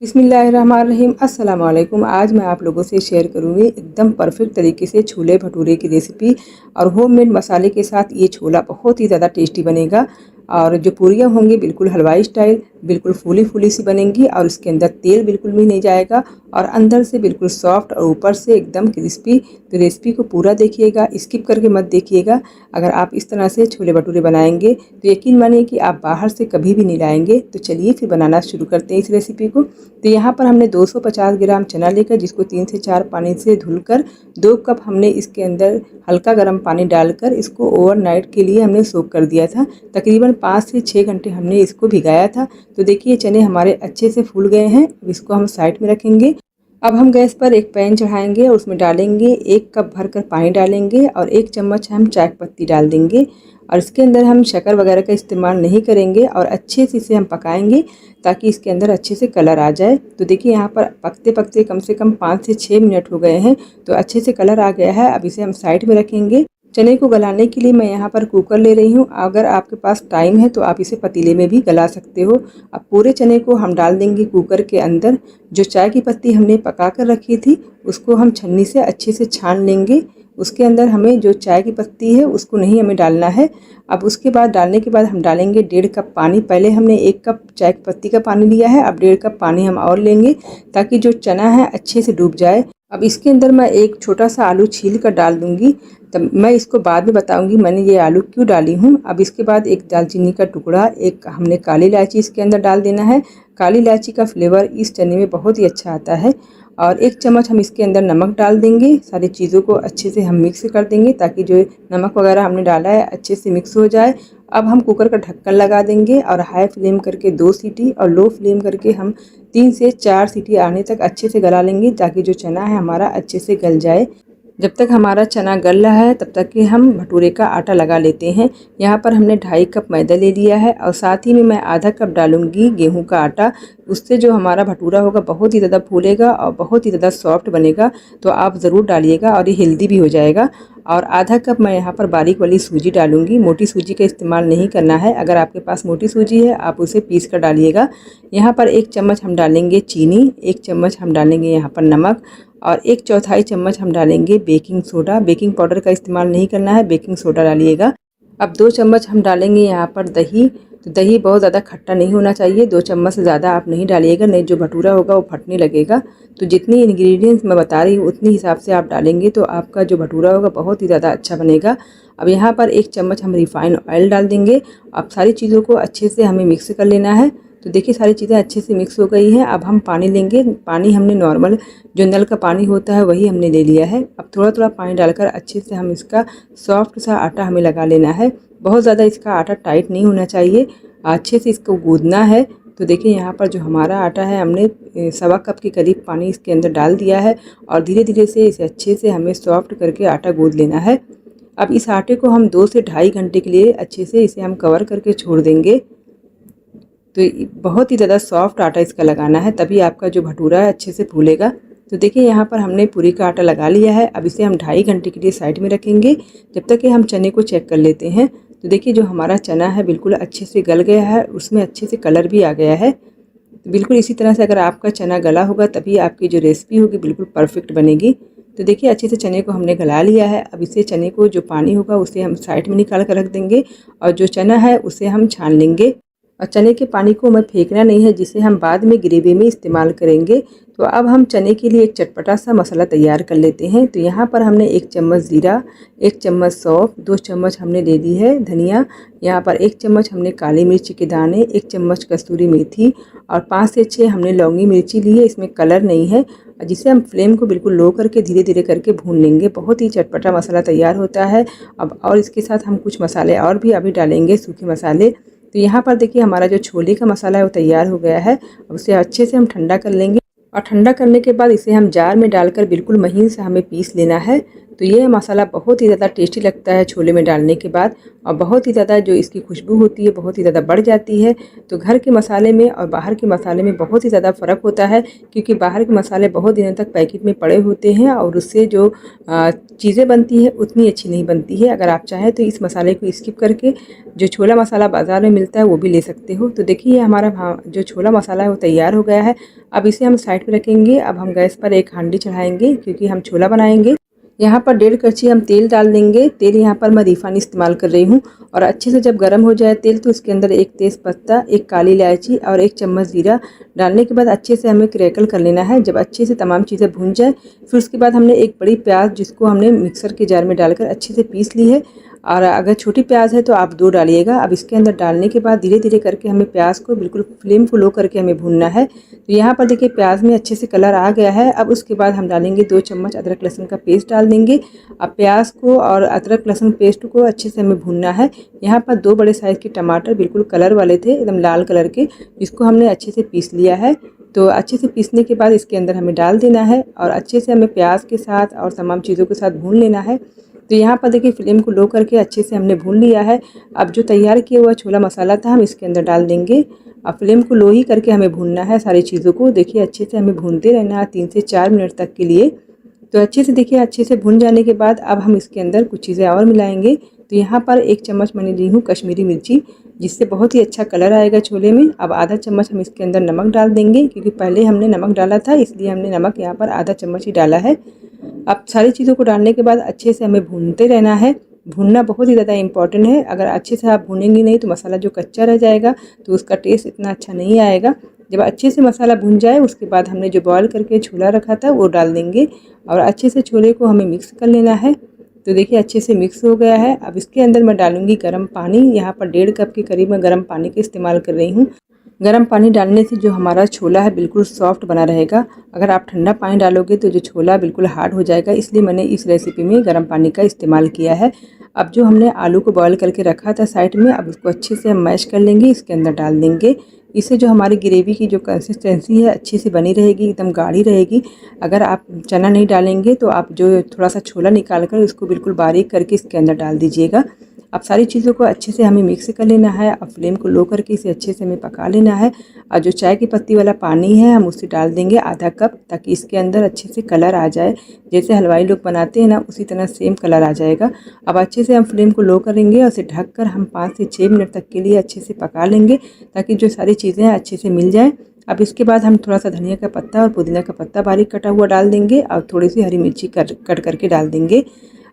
बिस्मिल्लाहिर्रहमानिर्रहीम। अस्सलाम वालेकुम। आज मैं आप लोगों से शेयर करूँगी एकदम परफेक्ट तरीके से छोले भटूरे की रेसिपी और होममेड मसाले के साथ ये छोला बहुत ही ज़्यादा टेस्टी बनेगा। और जो पूरियाँ होंगी बिल्कुल हलवाई स्टाइल, बिल्कुल फूली फूली सी बनेंगी और इसके अंदर तेल बिल्कुल भी नहीं जाएगा और अंदर से बिल्कुल सॉफ्ट और ऊपर से एकदम क्रिस्पी। तो रेसिपी को पूरा देखिएगा, स्किप करके मत देखिएगा। अगर आप इस तरह से छोले भटूरे बनाएंगे तो यकीन मानिए कि आप बाहर से कभी भी नहीं लाएंगे। तो चलिए फिर बनाना शुरू करते हैं इस रेसिपी को। तो यहाँ पर हमने 250 ग्राम चना लेकर जिसको 3 से 4 पानी से धुलकर 2 कप हमने इसके अंदर हल्का गर्म पानी डालकर इसको ओवरनाइट के लिए हमने सोक कर दिया था। तकरीबन 5 से 6 घंटे हमने इसको भिगाया था। तो देखिए चने हमारे अच्छे से फूल गए हैं। इसको हम साइड में रखेंगे। अब हम गैस पर एक पैन चढ़ाएंगे और उसमें डालेंगे 1 कप भरकर पानी डालेंगे और 1 चम्मच हम चाय पत्ती डाल देंगे। और इसके अंदर हम शक्कर वगैरह का इस्तेमाल नहीं करेंगे और अच्छे से इसे हम पकाएंगे ताकि इसके अंदर अच्छे से कलर आ जाए। तो देखिए यहाँ पर पकते पकते कम से कम 5 से 6 मिनट हो गए हैं। तो अच्छे से कलर आ गया है। अब इसे हम साइड में रखेंगे। चने को गलाने के लिए मैं यहाँ पर कुकर ले रही हूँ। अगर आपके पास टाइम है तो आप इसे पतीले में भी गला सकते हो। अब पूरे चने को हम डाल देंगे कुकर के अंदर। जो चाय की पत्ती हमने पका कर रखी थी उसको हम छन्नी से अच्छे से छान लेंगे। उसके अंदर हमें जो चाय की पत्ती है उसको नहीं हमें डालना है। अब उसके बाद डालने के बाद हम डालेंगे 1.5 कप पानी। पहले हमने 1 कप चाय की पत्ती का पानी लिया है, अब 1.5 कप पानी हम और लेंगे ताकि जो चना है अच्छे से डूब जाए। अब इसके अंदर मैं एक छोटा सा आलू छील कर डाल दूंगी। तब मैं इसको बाद में बताऊंगी मैंने ये आलू क्यों डाली हूँ। अब इसके बाद एक दालचीनी का टुकड़ा, एक हमने काली इलायची इसके अंदर डाल देना है। काली इलायची का फ्लेवर इस चने में बहुत ही अच्छा आता है। और 1 चम्मच हम इसके अंदर नमक डाल देंगे। सारी चीज़ों को अच्छे से हम मिक्स कर देंगे ताकि जो नमक वगैरह हमने डाला है अच्छे से मिक्स हो जाए। अब हम कुकर का ढक्कन लगा देंगे और हाई फ्लेम करके 2 सीटी और लो फ्लेम करके हम 3 से 4 सीटी आने तक अच्छे से गला लेंगे ताकि जो चना है हमारा अच्छे से गल जाए। जब तक हमारा चना गल रहा है तब तक कि हम भटूरे का आटा लगा लेते हैं। यहाँ पर हमने 2.5 कप मैदा ले लिया है और साथ ही में मैं आधा कप डालूंगी गेहूं का आटा। उससे जो हमारा भटूरा होगा बहुत ही ज़्यादा फूलेगा और बहुत ही ज़्यादा सॉफ्ट बनेगा। तो आप ज़रूर डालिएगा और ये हेल्दी भी हो जाएगा। और आधा कप मैं यहाँ पर बारीक वाली सूजी डालूंगी। मोटी सूजी का इस्तेमाल नहीं करना है। अगर आपके पास मोटी सूजी है आप उसे पीस कर डालिएगा। यहाँ पर 1 चम्मच हम डालेंगे चीनी, 1 चम्मच हम डालेंगे यहाँ पर नमक और 1/4 चम्मच हम डालेंगे बेकिंग सोडा। बेकिंग पाउडर का इस्तेमाल नहीं करना है, बेकिंग सोडा डालिएगा। अब 2 चम्मच हम डालेंगे यहाँ पर दही। तो दही बहुत ज़्यादा खट्टा नहीं होना चाहिए, 2 चम्मच से ज़्यादा आप नहीं डालिएगा, नहीं जो भटूरा होगा वो फटने लगेगा। तो जितनी इंग्रेडिएंट्स मैं बता रही हूँ उतनी हिसाब से आप डालेंगे तो आपका जो भटूरा होगा बहुत ही ज़्यादा अच्छा बनेगा। अब यहाँ पर 1 चम्मच हम रिफाइंड ऑयल डाल देंगे। अब सारी चीज़ों को अच्छे से हमें मिक्स कर लेना है। तो देखिए सारी चीज़ें अच्छे से मिक्स हो गई हैं। अब हम पानी लेंगे। पानी हमने नॉर्मल जो नल का पानी होता है वही हमने ले लिया है। अब थोड़ा थोड़ा पानी डालकर अच्छे से हम इसका सॉफ्ट सा आटा हमें लगा लेना है। बहुत ज़्यादा इसका आटा टाइट नहीं होना चाहिए, अच्छे से इसको गूँथना है। तो देखिए यहाँ पर जो हमारा आटा है हमने 1.25 कप के करीब पानी इसके अंदर डाल दिया है और धीरे धीरे से इसे अच्छे से हमें सॉफ्ट करके आटा गूँथ लेना है। अब इस आटे को हम 2 से 2.5 घंटे के लिए अच्छे से इसे हम कवर करके छोड़ देंगे। तो बहुत ही ज़्यादा सॉफ्ट आटा इसका लगाना है, तभी आपका जो भटूरा है अच्छे से फूलेगा। तो देखिए यहाँ पर हमने पूरी का आटा लगा लिया है। अब इसे हम 2.5 घंटे के लिए साइड में रखेंगे जब तक कि हम चने को चेक कर लेते हैं। तो देखिए जो हमारा चना है बिल्कुल अच्छे से गल गया है, उसमें अच्छे से कलर भी आ गया है। तो बिल्कुल इसी तरह से अगर आपका चना गला होगा तभी आपकी जो रेसिपी होगी बिल्कुल परफेक्ट बनेगी। तो देखिए अच्छे से चने को हमने गला लिया है। अब इसे चने को जो पानी होगा उसे हम साइड में निकाल कर रख देंगे और जो चना है उसे हम छान लेंगे। और चने के पानी को हमें फेंकना नहीं है, जिसे हम बाद में ग्रेवी में इस्तेमाल करेंगे। तो अब हम चने के लिए एक चटपटा सा मसाला तैयार कर लेते हैं। तो यहाँ पर हमने 1 चम्मच ज़ीरा, 1 चम्मच सौंफ, 2 चम्मच हमने ले ली है धनिया, यहाँ पर 1 चम्मच हमने काली मिर्ची के दाने, 1 चम्मच कस्तूरी मेथी और 5 से 6 हमने लौंगी मिर्ची ली है। इसमें कलर नहीं है, जिसे हम फ्लेम को बिल्कुल लो करके धीरे धीरे करके भून लेंगे। बहुत ही चटपटा मसाला तैयार होता है। अब और इसके साथ हम कुछ मसाले और भी अभी डालेंगे, सूखे मसाले। तो यहाँ पर देखिए हमारा जो छोले का मसाला है वो तैयार हो गया है। अब उसे अच्छे से हम ठंडा कर लेंगे और ठंडा करने के बाद इसे हम जार में डालकर बिल्कुल महीन से हमें पीस लेना है। तो ये मसाला बहुत ही ज़्यादा टेस्टी लगता है छोले में डालने के बाद, और बहुत ही ज़्यादा जो इसकी खुशबू होती है बहुत ही ज़्यादा बढ़ जाती है। तो घर के मसाले में और बाहर के मसाले में बहुत ही ज़्यादा फ़र्क होता है, क्योंकि बाहर के मसाले बहुत दिनों तक पैकेट में पड़े होते हैं और उससे जो चीज़ें बनती है उतनी अच्छी नहीं बनती है। अगर आप चाहें तो इस मसाले को स्किप करके जो छोला मसाला बाज़ार में मिलता है वो भी ले सकते हो। तो देखिए हमारा जो छोला मसाला है वो तैयार हो गया है। अब इसे हम साइड पे रखेंगे। अब हम गैस पर एक हांडी चढ़ाएंगे, क्योंकि हम छोला बनाएंगे। यहाँ पर 1.5 कड़छी हम तेल डाल देंगे। तेल यहाँ पर मैं रिफाइंड इस्तेमाल कर रही हूँ। और अच्छे से जब गर्म हो जाए तेल, तो इसके अंदर एक तेज़ पत्ता, एक काली इलायची और 1 चम्मच जीरा डालने के बाद अच्छे से हमें क्रैकल कर लेना है। जब अच्छे से तमाम चीज़ें भून जाए, फिर उसके बाद हमने एक बड़ी प्याज, जिसको हमने मिक्सर के जार में डालकर अच्छे से पीस ली है। और अगर छोटी प्याज है तो आप 2 डालिएगा। अब इसके अंदर डालने के बाद धीरे धीरे करके हमें प्याज को बिल्कुल फ्लेम को लो करके हमें भूनना है। तो यहाँ पर देखिए प्याज में अच्छे से कलर आ गया है। अब उसके बाद हम डालेंगे 2 चम्मच अदरक लहसुन का पेस्ट डाल देंगे। अब प्याज को और अदरक लहसुन पेस्ट को अच्छे से हमें भूनना है। यहाँ पर 2 बड़े साइज़ के टमाटर बिल्कुल कलर वाले थे, एकदम लाल कलर के, जिसको हमने अच्छे से पीस लिया है। तो अच्छे से पीसने के बाद इसके अंदर हमें डाल देना है और अच्छे से हमें प्याज के साथ और तमाम चीज़ों के साथ भून लेना है। तो यहाँ पर देखिए फ्लेम को लो करके अच्छे से हमने भून लिया है। अब जो तैयार किया हुआ छोला मसाला था हम इसके अंदर डाल देंगे। अब फ्लेम को लो ही करके हमें भूनना है सारी चीज़ों को। देखिए अच्छे से हमें भूनते रहना है 3 से 4 मिनट तक के लिए। तो अच्छे से देखिए अच्छे से भून जाने के बाद अब हम इसके अंदर कुछ चीज़ें और मिलाएंगे। तो यहाँ पर 1 चम्मच मैंने ली हूँ कश्मीरी मिर्ची, जिससे बहुत ही अच्छा कलर आएगा छोले में। अब आधा चम्मच हम इसके अंदर नमक डाल देंगे, क्योंकि पहले हमने नमक डाला था, इसलिए हमने नमक यहाँ पर आधा चम्मच ही डाला है। अब सारी चीज़ों को डालने के बाद अच्छे से हमें भूनते रहना है। भूनना बहुत ही ज़्यादा इम्पॉर्टेंट है। अगर अच्छे से आप भूनेंगे नहीं तो मसाला जो कच्चा रह जाएगा, तो उसका टेस्ट इतना अच्छा नहीं आएगा। जब अच्छे से मसाला भून जाए, उसके बाद हमने जो बॉयल करके छोला रखा था वो डाल देंगे और अच्छे से छोले को हमें मिक्स कर लेना है। तो देखिए अच्छे से मिक्स हो गया है। अब इसके अंदर मैं डालूंगी गर्म पानी। यहाँ पर 1.5 कप के करीब मैं गर्म पानी का इस्तेमाल कर रही हूँ। गर्म पानी डालने से जो हमारा छोला है बिल्कुल सॉफ्ट बना रहेगा। अगर आप ठंडा पानी डालोगे तो जो छोला बिल्कुल हार्ड हो जाएगा, इसलिए मैंने इस रेसिपी में गर्म पानी का इस्तेमाल किया है। अब जो हमने आलू को बॉयल करके रखा था साइड में, अब उसको अच्छे से हम मैश कर लेंगे, इसके अंदर डाल देंगे। इससे जो हमारी ग्रेवी की जो कंसिस्टेंसी है अच्छी से बनी रहेगी, एकदम गाढ़ी रहेगी। अगर आप चना नहीं डालेंगे तो आप जो थोड़ा सा छोला निकाल कर उसको बिल्कुल बारीक करके इसके अंदर डाल दीजिएगा। अब सारी चीज़ों को अच्छे से हमें मिक्स कर लेना है। अब फ्लेम को लो करके इसे अच्छे से हमें पका लेना है। और जो चाय की पत्ती वाला पानी है हम उसे डाल देंगे आधा कप, ताकि इसके अंदर अच्छे से कलर आ जाए। जैसे हलवाई लोग बनाते हैं ना, उसी तरह सेम कलर आ जाएगा। अब अच्छे से हम फ्लेम को लो करेंगे और उसे ढककर हम 5 से 6 मिनट तक के लिए अच्छे से पका लेंगे, ताकि जो सारी चीज़ें हैं अच्छे से मिल जाएँ। अब इसके बाद हम थोड़ा सा धनिया का पत्ता और पुदीना का पत्ता बारीक कटा हुआ डाल देंगे और थोड़ी सी हरी मिर्ची कट करके डाल देंगे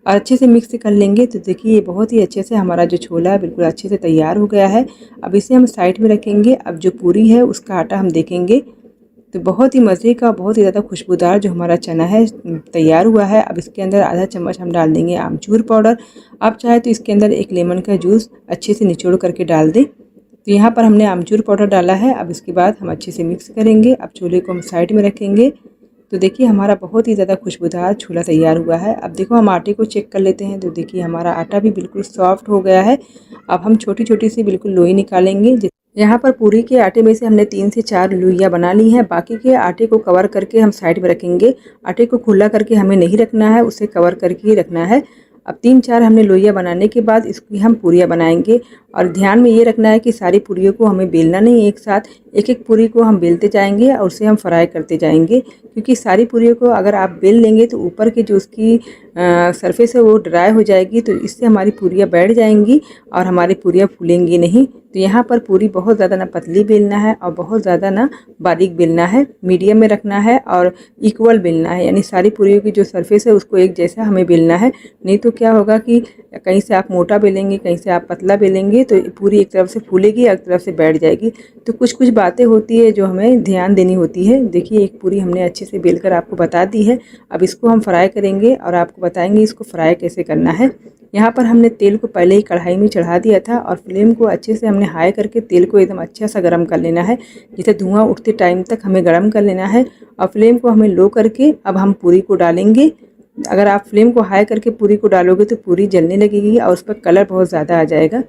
और अच्छे से मिक्स कर लेंगे। तो देखिए ये बहुत ही अच्छे से हमारा जो छोला है बिल्कुल अच्छे से तैयार हो गया है। अब इसे हम साइड में रखेंगे। अब जो पूरी है उसका आटा हम देखेंगे, तो बहुत ही मज़े का, बहुत ही ज़्यादा खुशबूदार जो हमारा चना है तैयार हुआ है। अब इसके अंदर आधा चम्मच हम डाल देंगे आमचूर पाउडर। आप चाहे तो इसके अंदर एक लेमन का जूस अच्छे से निचोड़ करके डाल दें। तो यहाँ पर हमने आमचूर पाउडर डाला है। अब इसके बाद हम अच्छे से मिक्स करेंगे। अब छोले को हम साइड में रखेंगे। तो देखिए हमारा बहुत ही ज़्यादा खुशबूदार छोला तैयार हुआ है। अब देखो हम आटे को चेक कर लेते हैं। तो देखिए हमारा आटा भी बिल्कुल सॉफ्ट हो गया है। अब हम छोटी छोटी सी बिल्कुल लोई निकालेंगे। यहाँ पर पूरी के आटे में से हमने 3 से 4 लोइयाँ बना ली हैं। बाकी के आटे को कवर करके हम साइड में रखेंगे। आटे को खुला करके हमें नहीं रखना है, उसे कवर करके ही रखना है। अब 3-4 हमने लोइयाँ बनाने के बाद इसकी हम पूरियाँ बनाएंगे। और ध्यान में ये रखना है कि सारी पूरियों को हमें बेलना नहीं एक साथ, एक एक पूरी को हम बेलते जाएंगे और उसे हम फ्राई करते जाएंगे। क्योंकि सारी पूरियों को अगर आप बेल लेंगे तो ऊपर की जो उसकी सरफेस है वो ड्राई हो जाएगी, तो इससे हमारी पूरियाँ बैठ जाएंगी और हमारी पूरियाँ फूलेंगी नहीं। तो यहाँ पर पूरी बहुत ज़्यादा ना पतली बेलना है और बहुत ज़्यादा ना बारीक बेलना है, मीडियम में रखना है और इक्वल बेलना है। यानी सारी पूरियों की जो सरफेस है उसको एक जैसा हमें बेलना है। नहीं तो क्या होगा कि कहीं से आप मोटा बेलेंगे, कहीं से आप पतला बेलेंगे, तो पूरी एक तरफ से फूलेगी, एक तरफ से बैठ जाएगी। तो कुछ कुछ बातें होती है जो हमें ध्यान देनी होती है। देखिए एक पूरी हमने अच्छे से बेलकर आपको बता दी है। अब इसको हम फ्राई करेंगे और आपको बताएंगे इसको फ्राई कैसे करना है। यहाँ पर हमने तेल को पहले ही कढ़ाई में चढ़ा दिया था और फ्लेम को अच्छे से हमने हाई करके तेल को एकदम अच्छा सा गर्म कर लेना है। जैसे धुआं उठते टाइम तक हमें गर्म कर लेना है और फ्लेम को हमें लो करके अब हम पूरी को डालेंगे। अगर आप फ्लेम को हाई करके पूरी को डालोगे तो पूरी जलने लगेगी और उस पर कलर बहुत ज़्यादा आ जाएगा।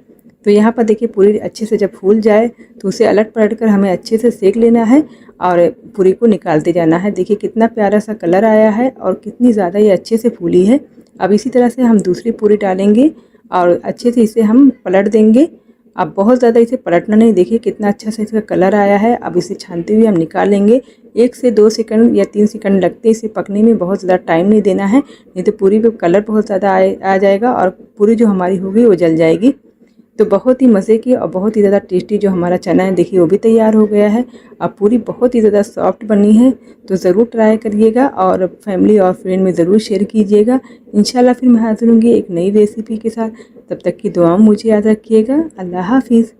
तो यहाँ पर देखिए पूरी अच्छे से जब फूल जाए तो उसे अलट पलट कर हमें अच्छे से सेक लेना है और पूरी को निकालते जाना है। देखिए कितना प्यारा सा कलर आया है और कितनी ज़्यादा ये अच्छे से फूली है। अब इसी तरह से हम दूसरी पूरी डालेंगे और अच्छे से इसे हम पलट देंगे। अब बहुत ज़्यादा इसे पलटना नहीं, देखिए कितना अच्छा से इसका कलर आया है। अब इसे छानते हुए हम निकाल लेंगे। 1 से 2 सेकंड या 3 सेकंड लगते हैं इसे पकने में, बहुत ज़्यादा टाइम नहीं देना है, नहीं तो पूरी पे कलर बहुत ज़्यादा आ जाएगा और पूरी जो हमारी होगी वो जल जाएगी। तो बहुत ही मज़े की और बहुत ही ज़्यादा टेस्टी जो हमारा चना है, देखिए वो भी तैयार हो गया है। अब पूरी बहुत ही ज़्यादा सॉफ्ट बनी है, तो ज़रूर ट्राई करिएगा और फैमिली और फ्रेंड में ज़रूर शेयर कीजिएगा। इंशाल्लाह फिर मैं हाज़िर होंगी एक नई रेसिपी के साथ। तब तक की दुआ मुझे याद रखिएगा। अल्लाह हाफ़िज़।